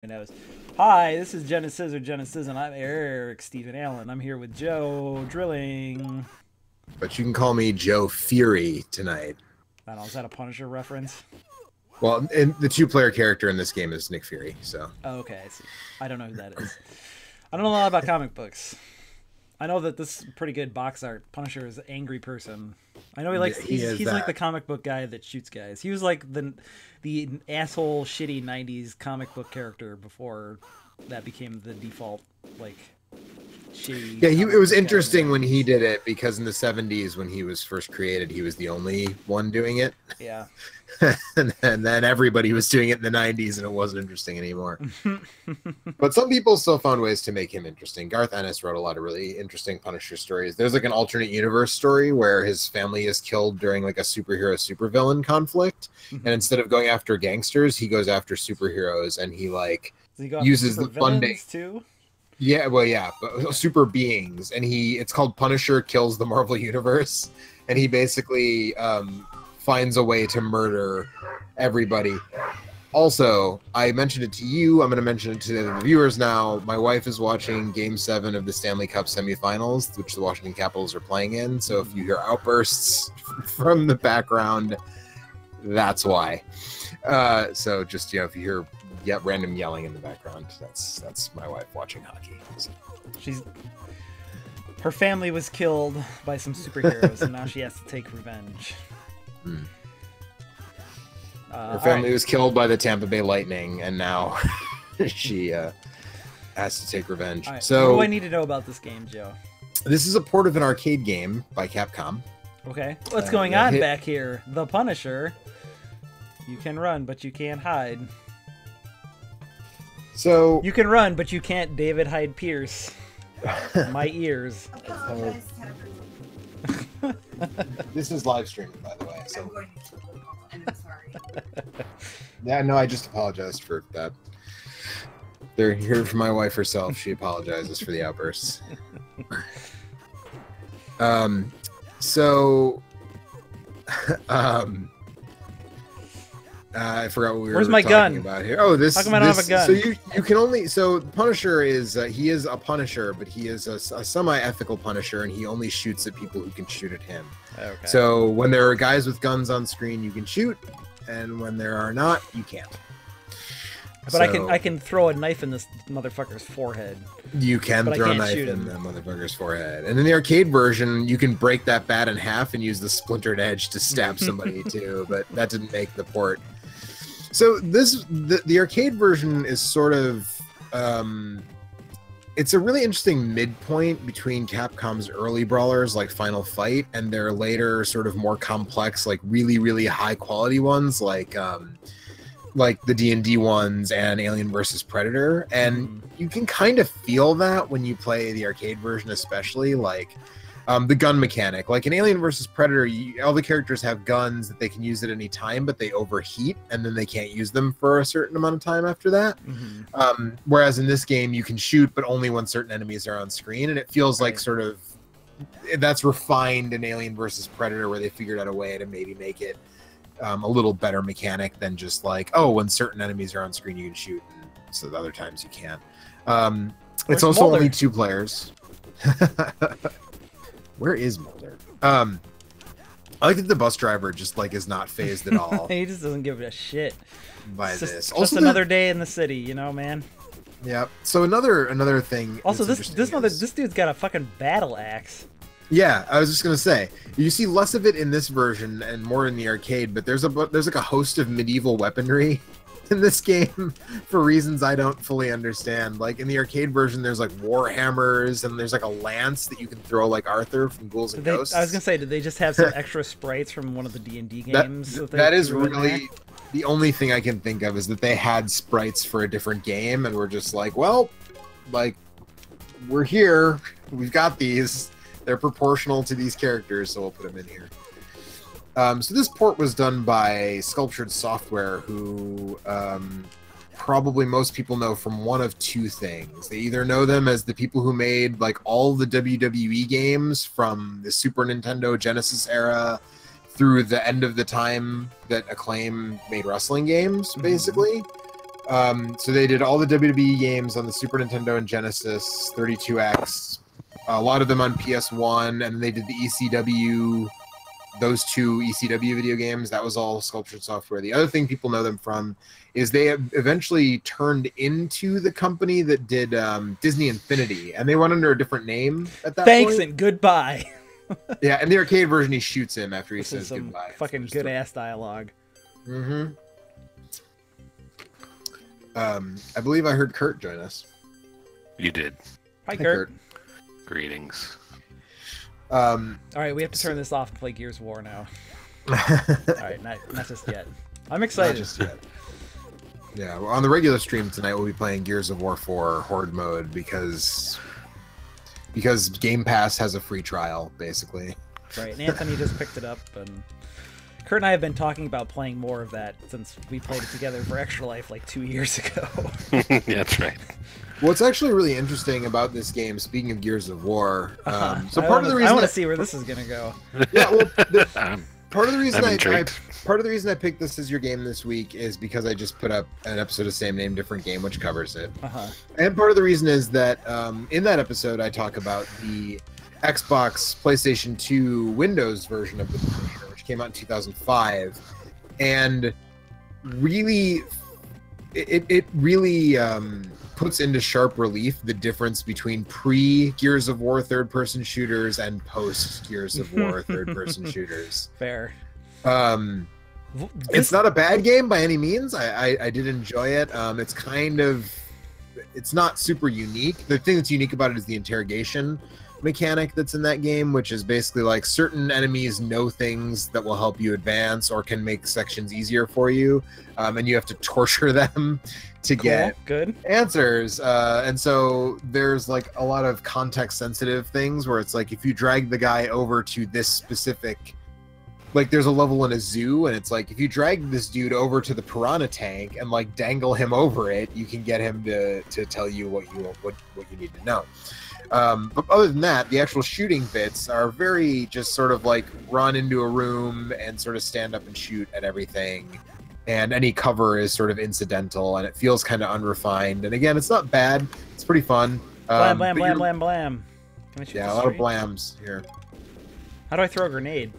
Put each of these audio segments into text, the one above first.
Knows. Hi, this is Genesisn't. I'm Eric Stephen Allen. I'm here with Joe Drilling. But you can call me Joe Fury tonight. I don't know, is that a Punisher reference? Well, and the two-player character in this game is Nick Fury, so. Oh, okay, I see. I don't know who that is. I don't know a lot about comic books. I know that this is pretty good box art. Punisher is an angry person. I know he likes. He's like the comic book guy that shoots guys. He was like the asshole, shitty '90s comic book character before that became the default like shitty. Yeah, it was interesting when he did it because in the '70s when he was first created, he was the only one doing it. Yeah. and then everybody was doing it in the '90s, and it wasn't interesting anymore. But some people still found ways to make him interesting. Garth Ennis wrote a lot of really interesting Punisher stories. There's like an alternate universe story where his family is killed during like a superhero supervillain conflict, and instead of going after gangsters, he goes after superheroes, and he like uses the funding too. Yeah, well, yeah, but super beings, and it's called Punisher Kills the Marvel Universe, and he basically finds a way to murder everybody. Also, I mentioned it to you. I'm going to mention it to the viewers now. My wife is watching Game 7 of the Stanley Cup semifinals, which the Washington Capitals are playing in. So if you hear outbursts from the background, that's why. So just, if you hear random yelling in the background, that's my wife watching hockey. So. Her family was killed by some superheroes, and now she has to take revenge. Her family was killed by the Tampa Bay Lightning, and now she has to take revenge. Right. So, what do I need to know about this game, Joe? This is a port of an arcade game by Capcom. Okay. What's going on back here? The Punisher. You can run, but you can't hide. So you can run, but you can't David Hyde Pierce. My ears. This is live streaming, by the way. So. I'm sorry. Yeah, no, I just apologized for that. They're here for my wife herself. She apologizes for the outbursts. I forgot what we were talking about here. Oh, this. How come I don't have a gun? So you can only. So Punisher is he is a Punisher, but he is a semi-ethical Punisher, and he only shoots at people who can shoot at him. Okay. So when there are guys with guns on screen, you can shoot, and when there are not, you can't. But I can throw a knife in this motherfucker's forehead. You can throw a knife in the motherfucker's forehead. And in the arcade version, you can break that bat in half and use the splintered edge to stab somebody too, but that didn't make the port. So the arcade version is sort of it's a really interesting midpoint between Capcom's early brawlers like Final Fight and their later sort of more complex, like really high quality ones like the D&D ones and Alien vs. Predator. And you can kind of feel that when you play the arcade version, especially like the gun mechanic. Like in Alien vs. Predator, all the characters have guns that they can use at any time, but they overheat and then they can't use them for a certain amount of time after that. Whereas in this game, you can shoot, but only when certain enemies are on screen. And it feels like sort of that's refined in Alien vs. Predator, where they figured out a way to maybe make it a little better mechanic than just like, oh, when certain enemies are on screen, you can shoot, and so the other times you can't. It's also only 2 players. Where is Mulder? I like that the bus driver just like is not phased at all. He just doesn't give a shit by this. Just another day in the city, you know, man. Yeah. So another thing. Also, this dude's got a fucking battle axe. Yeah, I was just gonna say, you see less of it in this version and more in the arcade, but there's like a host of medieval weaponry in this game for reasons I don't fully understand. Like in the arcade version, there's like war hammers and there's like a lance that you can throw like Arthur from Ghouls and Ghosts. I was gonna say, did they just have some extra sprites from one of the D&D games? That is really the only thing I can think of, is that they had sprites for a different game and we're just like, well, like we're here, we've got these. They're proportional to these characters, so we'll put them in here. So this port was done by Sculptured Software, who probably most people know from one of 2 things. They either know them as the people who made like all the WWE games from the Super Nintendo Genesis era through the end of the time that Acclaim made wrestling games, basically. So they did all the WWE games on the Super Nintendo and Genesis 32X. A lot of them on PS1, and they did the ECW, those two ECW video games. That was all Sculptured Software. The other thing people know them from is they eventually turned into the company that did Disney Infinity, and they went under a different name at that Thanks point. and goodbye. Yeah, in the arcade version, he shoots him after he This says is some goodbye. fucking good ass dialogue. Mm-hmm. I believe I heard Kurt join us. You did. Hi, Kurt. Greetings. All right, we have to turn this off to play Gears of War now. All right, not just yet. I'm excited. Not just yet. Yeah, well, on the regular stream tonight, we'll be playing Gears of War 4 Horde mode because Game Pass has a free trial, basically. Right, and Anthony just picked it up, and Kurt and I have been talking about playing more of that since we played it together for Extra Life like 2 years ago. Yeah, that's right. What's actually really interesting about this game, speaking of Gears of War, so I part of the reason I want to see where this is gonna go. Yeah, well, part of the reason I'm I picked this as your game this week is because I just put up an episode of Same Name Different Game, which covers it. And part of the reason is that in that episode I talk about the Xbox, PlayStation 2, Windows version of the Punisher, which came out in 2005, and really, it really puts into sharp relief the difference between pre-Gears of War third-person shooters and post-Gears of War third-person shooters. Fair. It's not a bad game by any means. I did enjoy it. It's not super unique. The thing that's unique about it is the interrogation mechanic that's in that game, which is basically like certain enemies know things that will help you advance or can make sections easier for you, and you have to torture them to get good answers. And so there's like a lot of context sensitive things where it's like if you drag the guy over to this specific, like there's a level in a zoo and it's like if you drag this dude over to the piranha tank and like dangle him over it, you can get him to tell you what you need to know. But other than that, the actual shooting bits are very just sort of like run into a room and sort of stand up and shoot at everything. And any cover is sort of incidental and it feels kind of unrefined. And again, it's not bad. It's pretty fun. Blam, blam, blam, blam, blam. Can I shoot Yeah, a lot of blams here. How do I throw a grenade?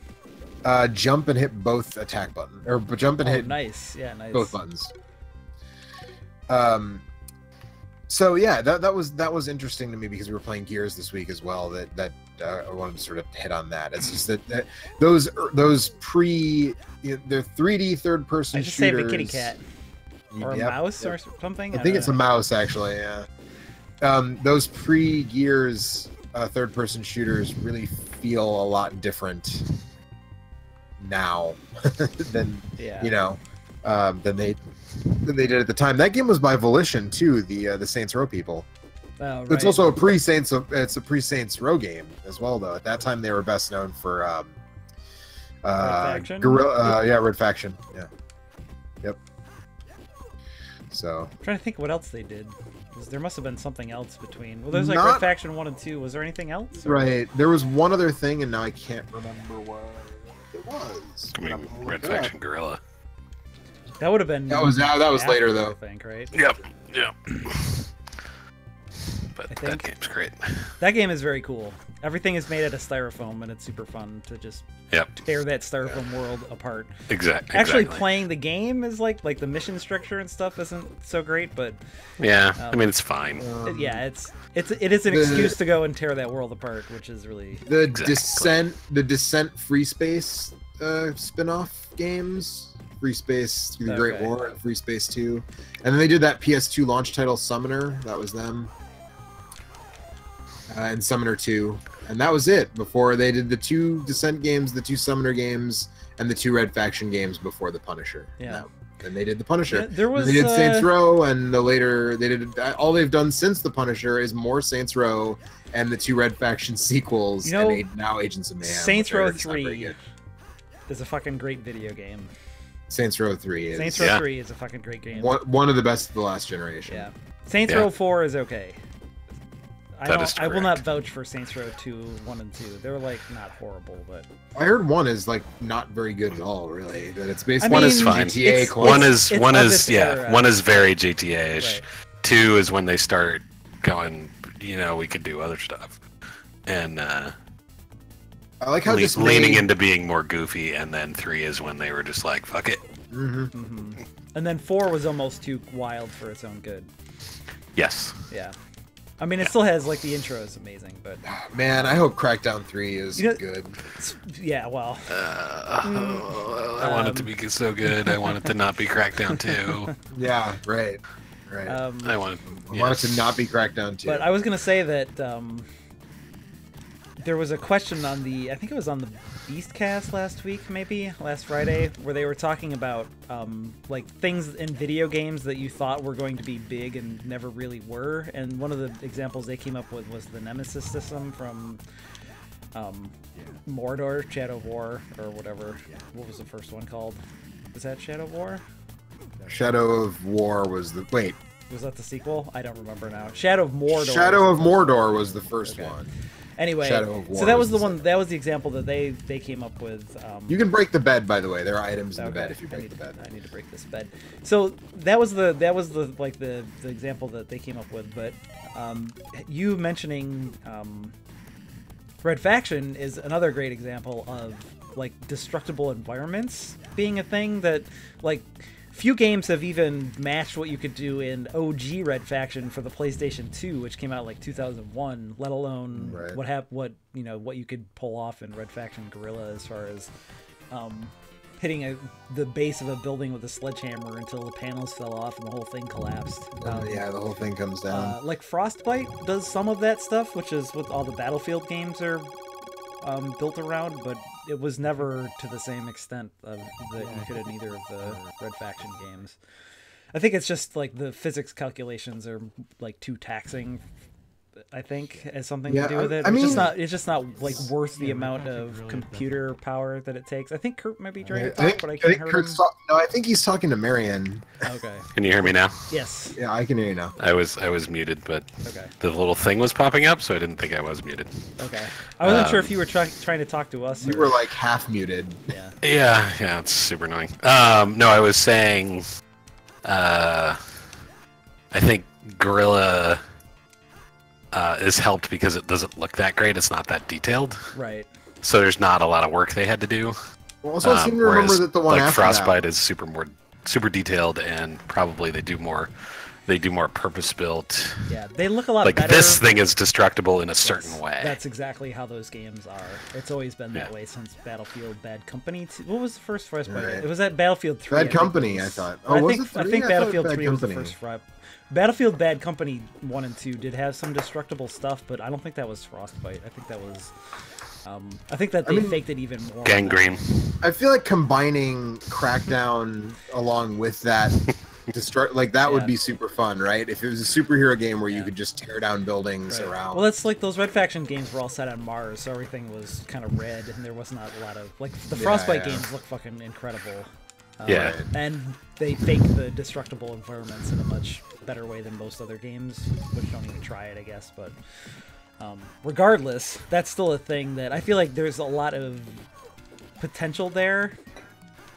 Jump and hit both attack button. Or jump and hit nice. Yeah, nice. both buttons. So yeah, that was interesting to me because we were playing Gears this week as well. That I wanted to sort of hit on that. It's just that those they're 3D third person I just shooters. saved a kitty cat or a mouse or something. I think it's a mouse actually. Yeah. Those pre-Gears third person shooters really feel a lot different now than than they did at the time. That game was by Volition too, the Saints Row people. Oh, right. It's also a pre-Saints Row game as well, though. At that time, they were best known for Red Faction? Red Faction. Yeah. Yep. So I'm trying to think what else they did. There must have been something else between. Well, there's like Red Faction 1 and 2. Was there anything else? Or? Right. There was one other thing, and now I can't remember what it was. I mean, Red Faction Gorilla. That would have been. That was later, though. I think, right? Yep. But that game's great. That game is very cool. Everything is made out of styrofoam, and it's super fun to just tear that styrofoam world apart. Exactly. Actually, playing the game is like the mission structure and stuff isn't so great, but yeah, I mean it's fine. It is an excuse to go and tear that world apart, which is really the Descent Free Space spin-off games. Free Space, The Great War, and Free Space 2. And then they did that PS2 launch title, Summoner. That was them. And Summoner 2. And that was it. Before they did the 2 Descent games, the 2 Summoner games, and the 2 Red Faction games before the Punisher. Yeah. Then they did the Punisher. Yeah, they did Saints Row, and later they did all they've done since the Punisher is more Saints Row and the 2 Red Faction sequels, and now Agents of Mayhem. Saints Row 3 is a fucking great video game. Saints Row 3 is. Saints Row 3 is a fucking great game. One of the best of the last generation. Yeah. Saints Row 4 is okay. I will not vouch for Saints Row 2, 1 and 2. They were like not horrible, but I heard 1 is like not very good at all. Really, that it's basically one is fine. GTA. One is very GTA-ish. Right. 2 is when they start going. We could do other stuff, and I like how leaning into being more goofy. And then 3 is when they were just like, fuck it. And then 4 was almost too wild for its own good. Yes. Yeah. I mean, it still has, like, the intro is amazing, but... Man, I hope Crackdown 3 is good. Yeah, well... I want it to be so good. I want it to not be Crackdown 2. Yeah, right. I want it to not be Crackdown 2. But I was going to say that there was a question on I think it was on the Beastcast last Friday, where they were talking about like things in video games that you thought were going to be big and never really were. And one of the examples they came up with was the Nemesis system from Mordor, Shadow of War, or whatever. What was the first one called? Was that Shadow of War? Shadow of War was the... Wait. Was that the sequel? I don't remember now. Shadow of Mordor. Shadow of Mordor was the first one. Anyway, so that was the one. That was the example that they came up with. You can break the bed, by the way. There are items in the bed if you break the bed. I need to break this bed. So that was the example that they came up with. But you mentioning Red Faction is another great example of like destructible environments being a thing that like. Few games have even matched what you could do in OG Red Faction for the PlayStation 2, which came out like 2001. Let alone what you could pull off in Red Faction Guerrilla as far as hitting the base of a building with a sledgehammer until the panels fell off and the whole thing collapsed. The whole thing comes down. Like Frostbite does some of that stuff, which is what all the Battlefield games are built around, but it was never to the same extent that you could in either of the Red Faction games. I think it's just like the physics calculations are like too taxing. I think has something to do with it. It's just not like worth the amount of computer power that it takes. I think Kurt might be trying to talk, but I can't hear him. No, I think he's talking to Marion. Okay. Can you hear me now? Yes. Yeah, I can hear you now. I was muted, but the little thing was popping up, so I didn't think I was muted. Okay. I wasn't sure if you were trying to talk to us. You were like half muted. Yeah, it's super annoying. No, I was saying, I think Guerrilla is helped because it doesn't look that great. It's not that detailed. Right. So there's not a lot of work they had to do. Well, also I seem to remember that the one like after Frostbite that is super detailed, and probably they do more purpose built. Yeah, they look a lot like better. This thing is destructible in a certain way. That's exactly how those games are. It's always been that way since Battlefield Bad Company 2. What was the first Frostbite? Right. It was at Battlefield 3. Bad Company, I thought. Oh, I think Battlefield 3 was the first Frostbite. Battlefield Bad Company 1 and 2 did have some destructible stuff, but I don't think that was Frostbite. I think that was... I think that they faked it even more. Gangrene. I feel like combining Crackdown along with that... that would be super fun, right? If it was a superhero game where you could just tear down buildings around. Well, it's like those Red Faction games were all set on Mars, so everything was kind of red, and there was not a lot of... Like, the Frostbite games look fucking incredible. And they fake the destructible environments in a much better way than most other games, which don't even try it, I guess. But regardless, that's still a thing that I feel like there's a lot of potential there.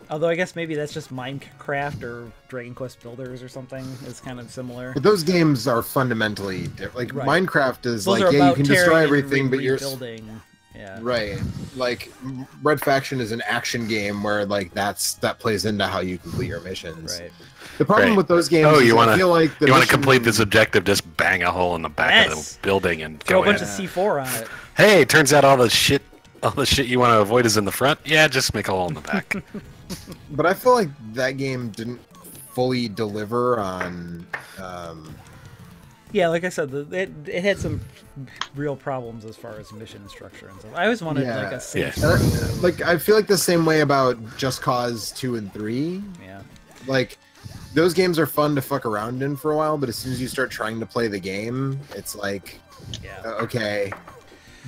Although I guess maybe that's just Minecraft or Dragon Quest Builders or something. It's kind of similar. But those games are fundamentally different. Like Minecraft is those you can destroy everything, but you're building. Yeah. Right. Like Red Faction is an action game where like that plays into how you complete your missions. Right. The problem with those games is I feel like you want to complete this objective, just bang a hole in the back of the building and throw a bunch of C4 on it. Hey, turns out all the shit you want to avoid is in the front. Yeah, just make a hole in the back. But I feel like that game didn't fully deliver on yeah, like I said, it had some real problems as far as mission structure and stuff. I always wanted like a safe like I feel like the same way about Just Cause 2 and 3. Yeah. Like those games are fun to fuck around in for a while, but as soon as you start trying to play the game, it's like okay,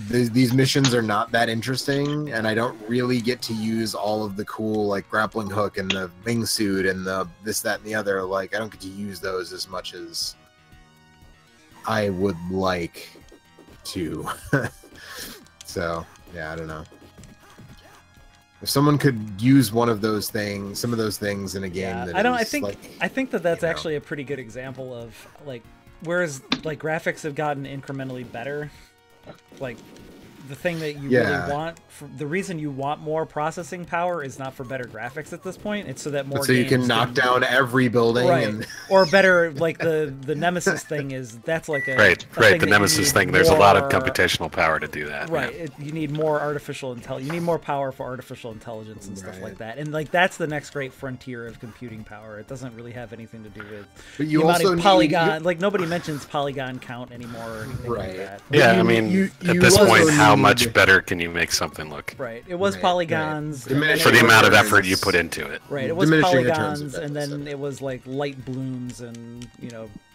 these missions are not that interesting, and I don't really get to use all of the cool like grappling hook and the wingsuit and the this, that, and the other. Like I don't get to use those as much as I would like. too. So yeah, I don't know. If someone could use one of those things, some of those things in a game, that I think that's actually a pretty good example of like, whereas like graphics have gotten incrementally better, like the thing that you really want, the reason you want more processing power is not for better graphics at this point. It's so that more you can knock down every building, right. And or better, like the Nemesis thing is, that's like a right. The Nemesis thing. There's a lot of computational power to do that. Right. Yeah. You need more artificial intelligence. You need more power for artificial intelligence and stuff like that. And like that's the next great frontier of computing power. It doesn't really have anything to do with but you the amount also of polygon. Like nobody mentions polygon count anymore or anything like that. Yeah, I mean, at this point, how much better can you make something look? Right. It was polygons for the amount of effort you put into it. Right. It was polygons, and then it was like light blooms and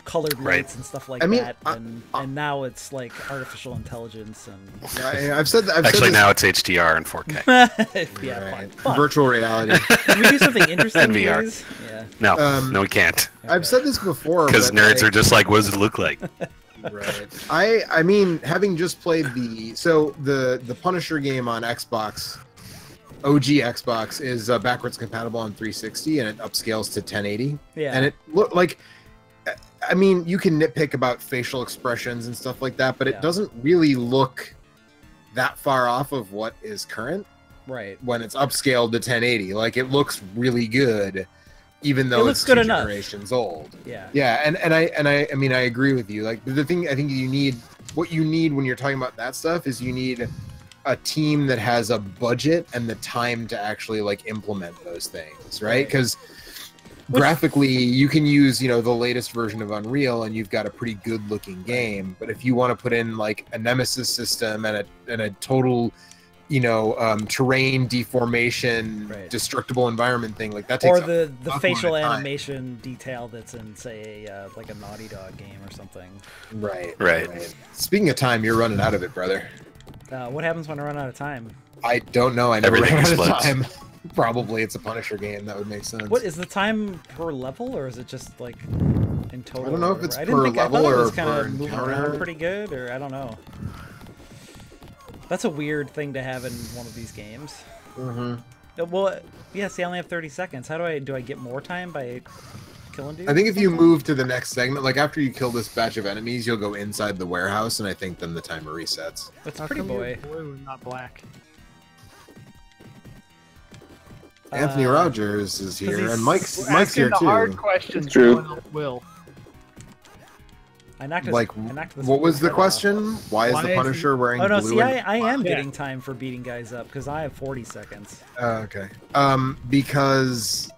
colored lights and stuff like that. And now it's like artificial intelligence and. I've said that. Now it's HDR and 4K. Yeah. Fun. Virtual reality. Can we do something interesting? And VR. Please? Yeah. No, we can't. Okay. I've said this before. Because nerds are just like, what does it look like? Right. I mean, having just played the Punisher game on Xbox, OG Xbox is backwards compatible on 360 and it upscales to 1080. Yeah. And it looked like, I mean, you can nitpick about facial expressions and stuff like that, but it doesn't really look that far off of what is current. Right. When it's upscaled to 1080, like it looks really good. Even though it's 2 generations old. Yeah. Yeah, and I mean I agree with you. Like the thing I think what you need when you're talking about that stuff is you need a team that has a budget and the time to actually like implement those things, right? Because graphically you can use, the latest version of Unreal and you've got a pretty good looking game, but if you want to put in like a Nemesis system and a total terrain deformation, destructible environment thing like that takes or the facial animation detail that's in, say, like a Naughty Dog game or something. Right. Speaking of time, you're running out of it, brother. What happens when I run out of time? I don't know. I never ran out of time. Probably it's a Punisher game. That would make sense. What is the time per level, or is it just like in total? I don't know if it's per level I thought it was or kind per of moving around pretty good, or I don't know. That's a weird thing to have in one of these games. Well, yeah, see, I only have 30 seconds. How do I get more time by killing dudes? I think if you move to the next segment, like after you kill this batch of enemies, you'll go inside the warehouse, and I think then the timer resets. That's pretty boy. Blue, not black. Anthony Rogers is here, and Mike's here too. Hard questions. It's true. Will. I knocked this, what was the question? Why is the Punisher wearing blue? Oh no, see, I am getting time for beating guys up because I have 40 seconds. Okay. Because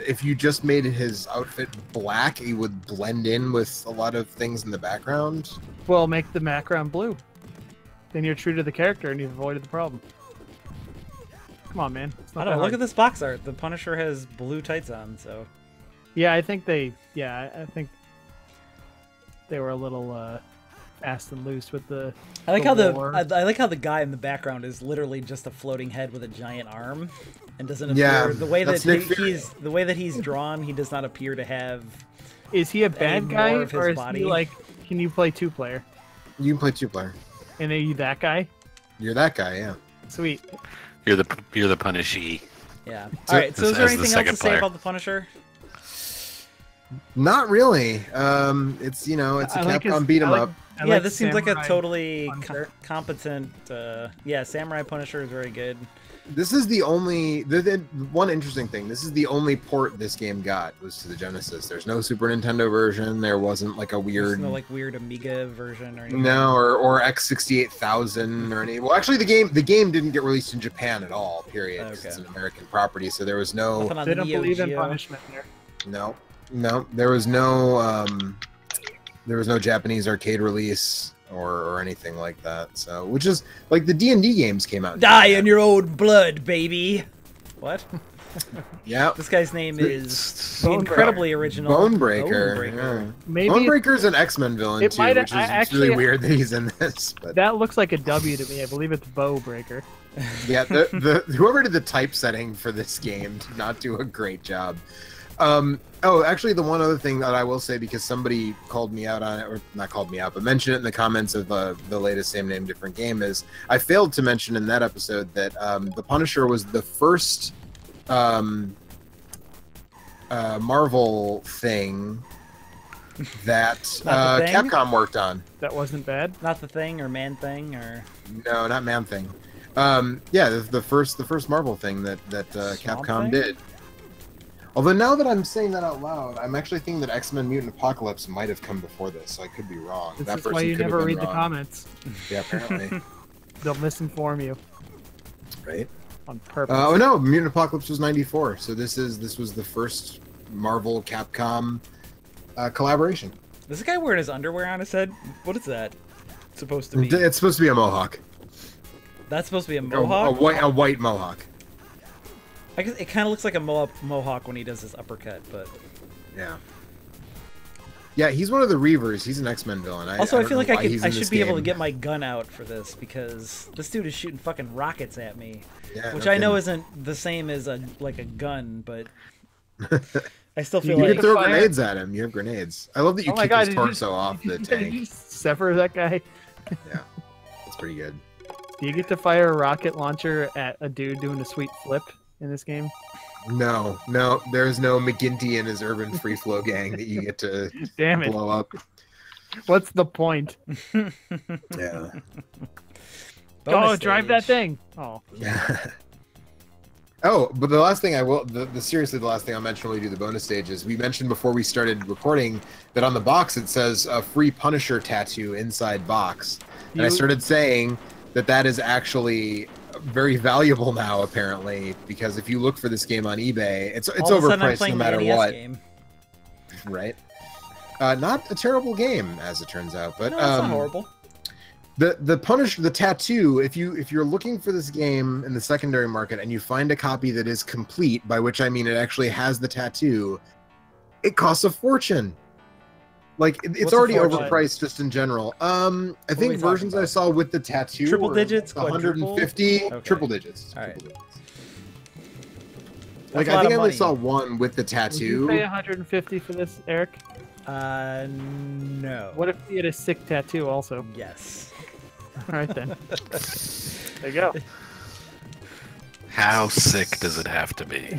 if you just made his outfit black, he would blend in with a lot of things in the background. Well, make the background blue. Then you're true to the character and you've avoided the problem. Come on, man. I don't know. Look at this box art. The Punisher has blue tights on, so. Yeah, I think they were a little fast and loose with the. I like how the guy in the background is literally just a floating head with a giant arm, and doesn't appear. Yeah, the way that he's drawn, he does not appear to have. Is he a bad guy, or is he like? Can you play 2-player? You can play 2-player. And are you that guy? You're that guy, yeah. Sweet. You're the Punishee. Yeah. All right. So is there anything else to say about the Punisher? Not really. It's it's a Capcom beat 'em up. Yeah, this seems like a totally competent. Yeah, Samurai Punisher is very good. This is the only one interesting thing. This is the only port this game got was to the Genesis. There's no Super Nintendo version. There wasn't like a weird, no like weird Amiga version or anything. No, or X68000 or any. Well, actually, the game didn't get released in Japan at all. Period. Okay. It's an American property, so there was no. They don't believe in punishment here. No, there was no. There was no Japanese arcade release or anything like that. So, which is like the D&D games came out. Die in your own blood, baby. What? Yeah. This guy's name is incredibly original. Bonebreaker. Yeah. Maybe Bonebreaker's an X-Men villain too, which is really weird that he's in this. But. That looks like a W to me. I believe it's Bowbreaker. Yeah, the whoever did the typesetting for this game did not do a great job. Oh, actually, the one other thing that I will say, because somebody called me out on it, or not called me out, but mentioned it in the comments of the latest Same Name Different Game, is I failed to mention in that episode that the Punisher was the first Marvel thing that Capcom worked on. That wasn't bad. Not the Thing or Man Thing or No, not Man Thing. Yeah, the first Marvel thing that Capcom did. Although now that I'm saying that out loud, I'm actually thinking that X-Men Mutant Apocalypse might have come before this, so I could be wrong. This that is why you never read the comments. Yeah, apparently. They'll misinform you. Right? On purpose. Oh no, Mutant Apocalypse was 94, so this was the first Marvel Capcom collaboration. Is this guy wearing his underwear on his head? What is that supposed to be? It's supposed to be a mohawk. That's supposed to be a mohawk? A white mohawk. I guess it kind of looks like a mohawk when he does his uppercut, but... Yeah. Yeah, he's one of the Reavers. He's an X-Men villain. I feel like I should be able to get my gun out for this, because this dude is shooting fucking rockets at me. Yeah, which I know isn't the same as a gun, but... I still feel like... You can throw grenades at him. You have grenades. I love that you kick his torso off the tank. Did you sever that guy? Yeah. That's pretty good. Do you get to fire a rocket launcher at a dude doing a sweet flip in this game? No, there's no McGinty and his urban free flow gang that you get to blow up. What's the point? Yeah. Go drive that thing. Oh. Yeah. Oh, but the last thing I will, seriously, the last thing I'll mention when we do the bonus stage is we mentioned before we started recording that on the box it says a free Punisher tattoo inside box. And I started saying that is actually very valuable now, apparently, because if you look for this game on eBay, it's overpriced no matter what. Game. Right? Not a terrible game, as it turns out, but no, it's not horrible. The Punisher, the tattoo, if you're looking for this game in the secondary market and you find a copy that is complete, by which I mean it actually has the tattoo, it costs a fortune. Like, it's already overpriced just in general. I think versions I saw with the tattoo triple digits, 150, okay. Triple digits. All right. Like, I think I only saw one with the tattoo. Would you pay 150 for this, Eric? No. What if he had a sick tattoo also? Yes. All right then. There you go. How sick does it have to be?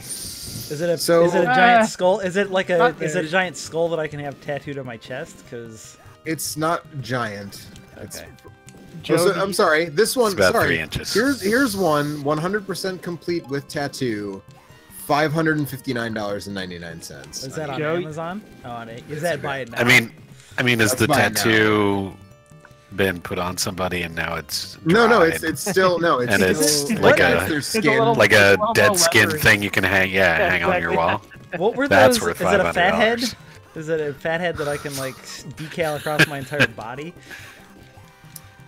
Is it a giant skull? Is it like is it a giant skull that I can have tattooed on my chest? Because it's not giant. Okay. I'm sorry. This one. It's about sorry. 3 inches. Here's one 100% complete with tattoo. $559.99. Is that on Amazon? Oh, on it. Is that buy it now? I mean, is the tattoo been put on somebody and now it's dried? No, it's still it's and it's like a dead skin thing you can hang on your wall. What were That's those? worth Is it a fat head? $500. Is it a fat head that I can like decal across my entire body?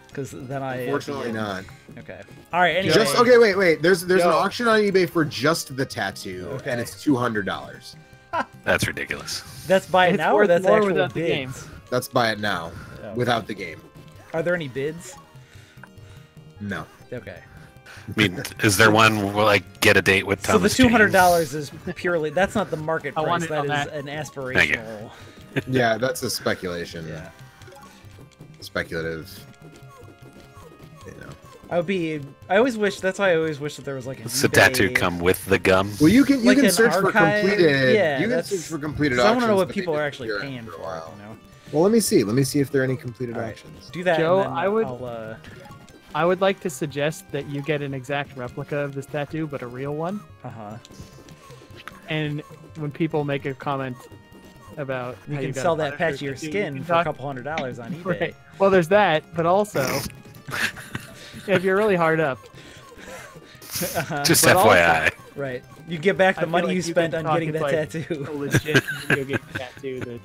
Because then Unfortunately not. Okay. All right. Anyway. Wait. There's an auction on eBay for just the tattoo, and it's $200. That's ridiculous. That's buy it now, or that's actual without bids? the game? That's buy it now, without the game. Are there any bids? No. Okay. I mean, is there one like get a date with Thomas? So the $200 is purely that's not the market price. That is an aspirational. Thank you. Yeah, that's a speculation. Yeah. Speculative. I always wish. That's why I always wish that there was like Does the tattoo come with the gum? Well, you can search archive, for completed. Yeah, you can search for completed. I want to know what people are actually paying for. Well, let me see. Let me see if there are any completed auctions. Do that, Joe. and then I would like to suggest that you get an exact replica of this tattoo, but a real one. And when people make a comment about you can sell that patch of your skin for a couple $100 on eBay. Right. Well, there's that, but also. If you're really hard up. Just FYI. Also, right. You get back the money you spent on getting that tattoo. A legit video game tattoo that,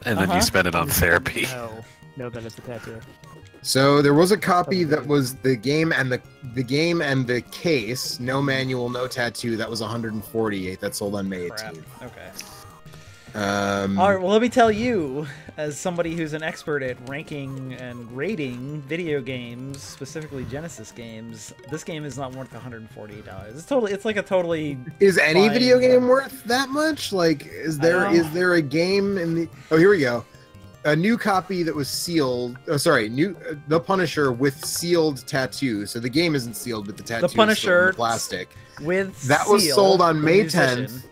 And then you spend it on therapy. Know that it's a tattoo. So there was a copy that was the game and the case, no manual, no tattoo. That was $148. That sold on May 18th. Okay. All right, well, let me tell you, as somebody who's an expert at ranking and rating video games, specifically Genesis games, this game is not worth $148. It's like a totally. Is any fine... video game worth that much? Like, is there a game in the? Oh, here we go. A new copy that was sealed. Oh, sorry, The Punisher with sealed tattoo. So the game isn't sealed, but the tattoo The Punisher is plastic. With that seal, was sold on May 10th.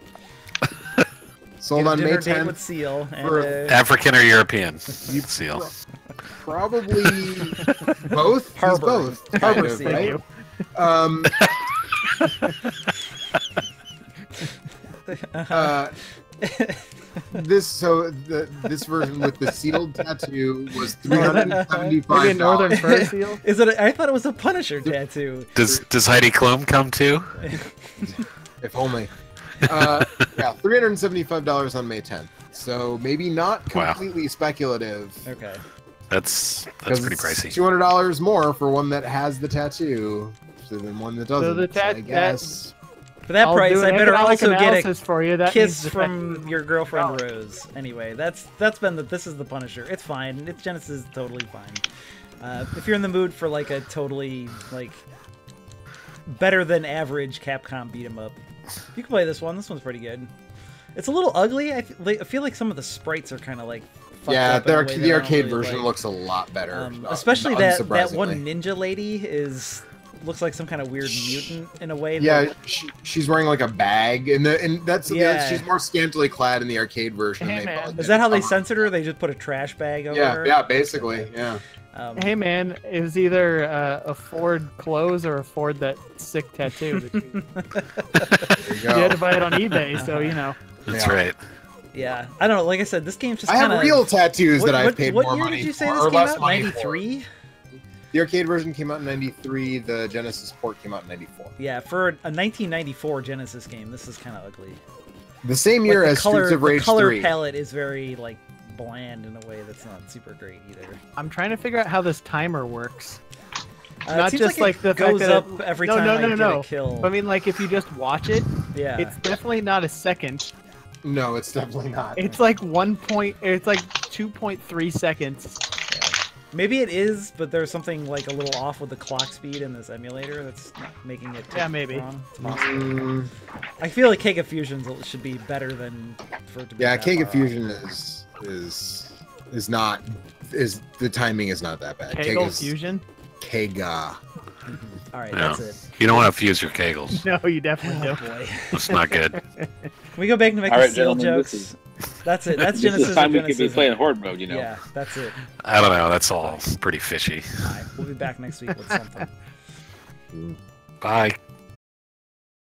Sold on May 10th. With seal and African or European seal. Probably both. Harbor. Both. Harbor Kind of, seal. Right? This version with the sealed tattoo was $375. Maybe a northern fur seal. Is it? I thought it was a Punisher tattoo. Does Heidi Klum come too? If only. Yeah, $375 on May 10th. So maybe not completely speculative. Okay. That's pretty pricey. $200 more for one that has the tattoo than one that doesn't. So the I guess. For that price, I better also get a for you. That kiss from your girlfriend Rose. Anyway, this is the Punisher. It's fine. It's Genesis, totally fine. If you're in the mood for like a totally like better than average Capcom beat 'em up, you can play this one. This one's pretty good. It's a little ugly. I feel like some of the sprites are kind of like fucked up the really arcade version looks a lot better. Especially that one ninja lady looks like some kind of weird mutant in a way. Yeah, she's wearing like a bag, and she's more scantily clad in the arcade version. Is that how they censored her? They just put a trash bag over her? Yeah, basically, yeah. Hey man, it was either a Ford clothes or a Ford that sick tattoo. You had to buy it on eBay, so you know. That's right. Yeah, I don't know. Like I said, this game's just I have real tattoos that I've paid more money for. What year did you say this came out? 93? The arcade version came out in 93. The Genesis port came out in 94. Yeah, for a 1994 Genesis game, this is kind of ugly. The same year as Streets of Rage 3. The color palette is very like bland in a way that's not super great either. I'm trying to figure out how this timer works. Not just like the goes up every time I get a kill. I mean, like if you just watch it, yeah, it's definitely not a second. No, it's definitely not. It's like 2.3 seconds. Maybe it is, but there's something like a little off with the clock speed in this emulator that's making it. Yeah, maybe. It's possible. I feel like Kega Fusion should be better than for it to be. Yeah, Kega Fusion is not the timing is not that bad. Kega Fusion. Kega. All right, that's it. You don't want to fuse your kegels. No, you definitely don't. Boy. That's not good. Can we go back and make the seal jokes? That's it. That's Genesis. This is time we could be playing Horde mode, you know. Yeah, that's it. I don't know. That's all pretty fishy. All right, we'll be back next week with something. Bye.